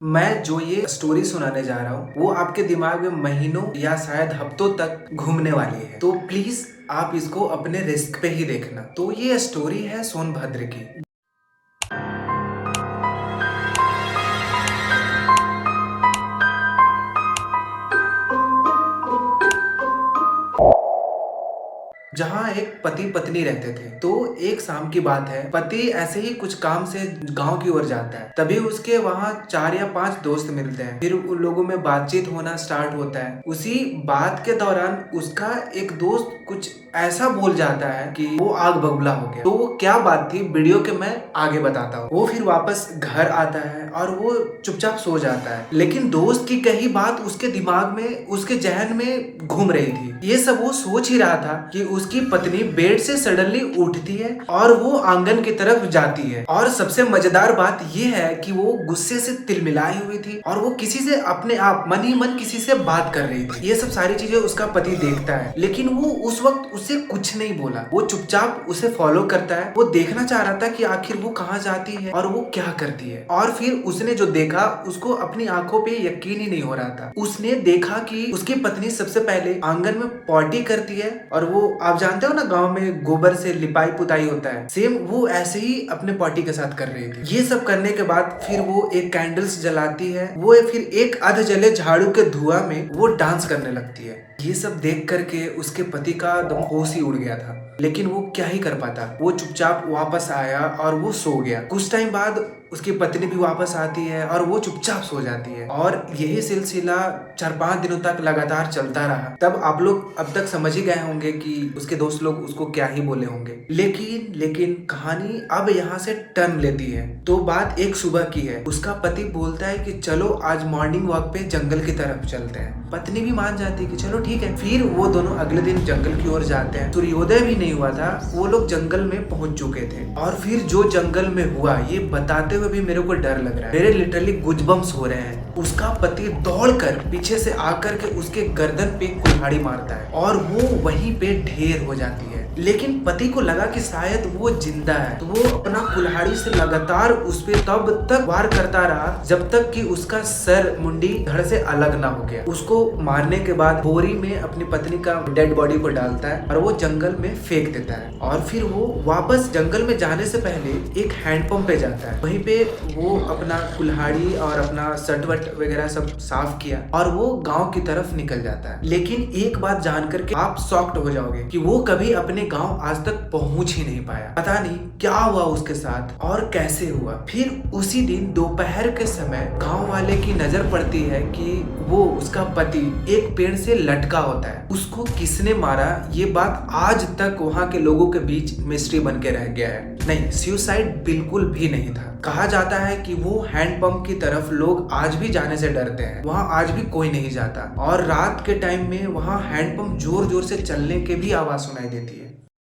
मैं जो ये स्टोरी सुनाने जा रहा हूँ वो आपके दिमाग में महीनों या शायद हफ्तों तक घूमने वाली है, तो प्लीज आप इसको अपने रिस्क पे ही देखना। तो ये स्टोरी है सोनभद्र की। जहाँ एक पति पत्नी रहते थे। तो एक शाम की बात है, पति ऐसे ही कुछ काम से गांव की ओर जाता है। तभी उसके वहाँ 4 या 5 दोस्त मिलते हैं। फिर उन लोगों में बातचीत होना स्टार्ट होता है। उसी बात के दौरान उसका एक दोस्त कुछ ऐसा बोल जाता है कि वो आग बबूला हो गया। तो वो क्या बात थी वीडियो के मैं आगे बताता हूँ। वो फिर वापस घर आता है और वो चुपचाप सो जाता है, लेकिन दोस्त की कही बात उसके दिमाग में, उसके जहन में घूम रही थी। ये सब वो सोच ही रहा था कि उसकी पत्नी बेड से सडनली उठती है और वो आंगन की तरफ जाती है। और सबसे मजेदार बात ये है कि वो गुस्से से तिलमिलाई हुई थी और वो किसी से अपने आप मन ही मन किसी से बात कर रही थी। ये सब सारी चीजें उसका पति देखता है, लेकिन वो उस वक्त उसे कुछ नहीं बोला। वो चुपचाप उसे फॉलो करता है। वो देखना चाह रहा था कि आखिर वो कहाँ जाती है और वो क्या करती है। और फिर उसने जो देखा उसको अपनी आंखों पे यकीन ही नहीं हो रहा था। उसने देखा कि उसकी पत्नी सबसे पहले आंगन में पॉटी करती है, और वो आप जानते हो ना गांव में गोबर से लिपाई पुताई होता है, सेम वो ऐसे ही अपने पॉटी के साथ कर रही थी। ये सब करने के बाद फिर वो एक कैंडल्स जलाती है। वो फिर एक अध जले झाड़ू के धुआं में वो डांस करने लगती है। ये सब देख करके उसके पति का दम होश ही उड़ गया था, लेकिन वो क्या ही कर पाता। वो चुपचाप वापस आया और वो सो गया। कुछ टाइम बाद उसकी पत्नी भी वापस आती है और वो चुपचाप सो जाती है। और यही सिलसिला 4-5 दिनों तक लगातार चलता रहा। तब आप लोग अब तक समझ ही गए होंगे कि उसके दोस्त लोग उसको क्या ही बोले होंगे। लेकिन कहानी अब यहाँ से टर्न लेती है। तो बात एक सुबह की है। उसका पति बोलता है कि चलो आज मॉर्निंग वॉक पे जंगल की तरफ चलते हैं। पत्नी भी मान जाती है कि चलो ठीक है। फिर वो दोनों अगले दिन जंगल की ओर जाते हैं। सूर्योदय भी नहीं हुआ था, वो लोग जंगल में पहुंच चुके थे। और फिर जो जंगल में हुआ ये बताते हुए भी मेरे को डर लग रहा है। मेरे लिटरली गुजबम्स हो रहे हैं। उसका पति दौड़कर पीछे से आकर के उसके गर्दन पे कुल्हाड़ी मारता है और वो वहीं पे ढेर हो जाती है। लेकिन पति को लगा कि शायद वो जिंदा है, तो वो अपना कुल्हाड़ी से लगातार उस पे तब तक वार करता रहा जब तक कि उसका सर मुंडी धड़ से अलग ना हो गया। उसको मारने के बाद बोरी में अपनी पत्नी का डेड बॉडी को डालता है और वो जंगल में फेंक देता है। और फिर वो वापस जंगल में जाने से पहले एक हैंडपंप पे जाता है। वहीं पे वो अपना कुल्हाड़ी और अपना सटवट वगैरह सब साफ किया और वो गांव की तरफ निकल जाता है। लेकिन एक बात जानकर के आप शॉक्ड हो जाओगे कि वो कभी अपने गांव आज तक पहुंच ही नहीं पाया। पता नहीं क्या हुआ उसके साथ और कैसे हुआ। फिर उसी दिन दोपहर के समय गांव वाले की नजर पड़ती है कि वो उसका पति एक पेड़ से लटका होता है। उसको किसने मारा ये बात आज तक वहां के लोगों के बीच मिस्ट्री बन के रह गया है। नहीं, सुसाइड बिल्कुल भी नहीं था। कहा जाता है कि वो हैंडपंप की तरफ लोग आज भी जाने से डरते हैं। वहां आज भी कोई नहीं जाता और रात के टाइम में वहां हैंडपंप जोर जोर से चलने के भी आवाज सुनाई देती है।